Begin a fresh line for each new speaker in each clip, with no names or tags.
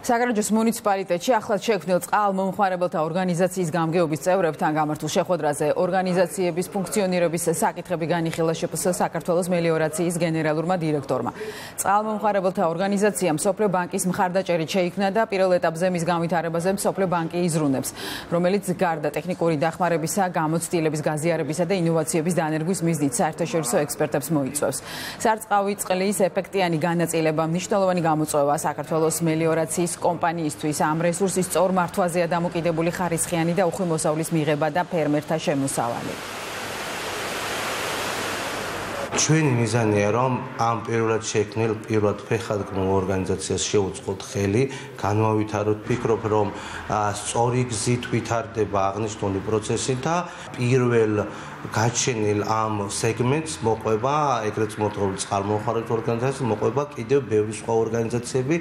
საგარეჯოს მუნიციპალიტეტში ახლად შექმნილ წყალმომხმარებელთა ორგანიზაციის გამგეობის წევრებთან გამართულ შეხვედრაზე ორგანიზაციების ფუნქციონირების საკითხები განიხილა შპს საქართველოს მელიორაციის გენერალურმა დირექტორმა. წყალმომხმარებელთა ორგანიზაციამ მსოფლიო ბანკის მხარდაჭერით შეიქმნა და პირველ ეტაპზე მის განვითარებაზე მსოფლიო ბანკი იზრუნებს, რომელიც გარდა ტექნიკური დახმარებისა, გამოცდილების, გაზიარებისა და ინოვაციების დანერგვის მიზნით საერთაშორისო ექსპერტებს მოიწვევს. სარწყავი წყლის ეფექტიანი განაწილება მნიშვნელოვანი გამოწვევა საქართველოს მელიორაციის კომპანიისთვის ამ რესურსის სწორ მართვაზეა დამოკიდებული ხარისხიანი და უხვი მოსავლის მიღება და ფერმერთა შემოსავალი.
ჩვენი მიზანია რომ ამ პირველად შექმნილ პირველად ფეხადგმულ ორგანიზაციას შევუწყოთ ხელი, განვავითაროთ, ფიქრობ რომ სწორი გზით ვითარდება აღნიშნული პროცესი და პირველ გაჩენილ ამ სეგმენტს მოყვება ეგრეთ მოთხოვილი წყალმომხმარებელთა ორგანიზაცია, მოყვება კიდევ ბევრი სხვა ორგანიზაციები,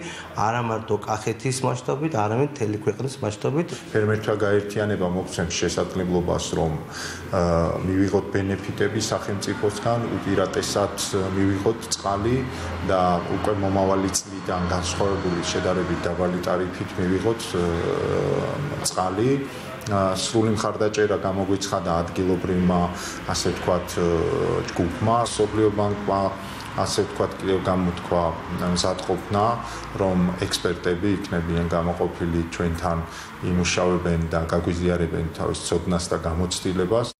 არა მარტო კახეთის მასშტაბით, არამედ მთელი ქვეყნის მასშტაბით.
ფერმერთა გაერთიანება მოგცემს შესაძლებლობას რომ მივიღოთ ბენეფიტები სახელმწიფოსგან, უპირატესად მივიღოთ წყალი და უკვე მომავალი წლიდან განსხვავებული შედარებით დაბალი ტარიფით მივიღოთ წყალი. სრული მხარდაჭერა გამოგვიცხადა ადგილობრივმა, ასე ვთქვათ, ჯგუფმა, მსოფლიო ბანკმა, ასე ვთქვათ, კიდევ გამოთქვა მზადყოფნა, რომ ექსპერტები იქნებიან გამოყოფილი ჩვენთან იმუშავებენ და გაგვიზიარებენ თავის ცოდნას და გამოცდილებას.